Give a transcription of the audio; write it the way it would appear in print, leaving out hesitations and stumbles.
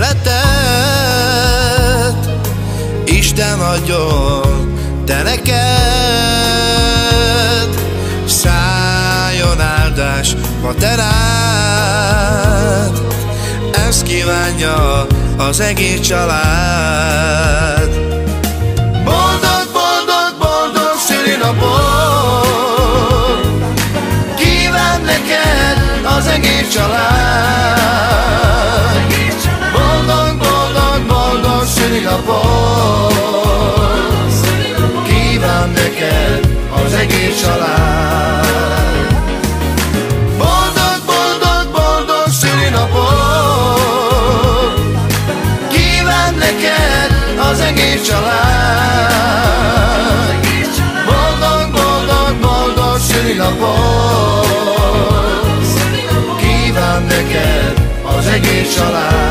életet Isten adjon te neked. Szálljon áldás ma te rád, ezt kívánja az egész család. Boldog, boldog, boldog szülinapot kíván neked az egész család. Boldog, boldog, boldog szülinapot kíván neked az egész család. Boldog, boldog, boldog szülinapot kíván neked az egész család. Boldog, boldog, boldog szülinapot kíván neked az egész család.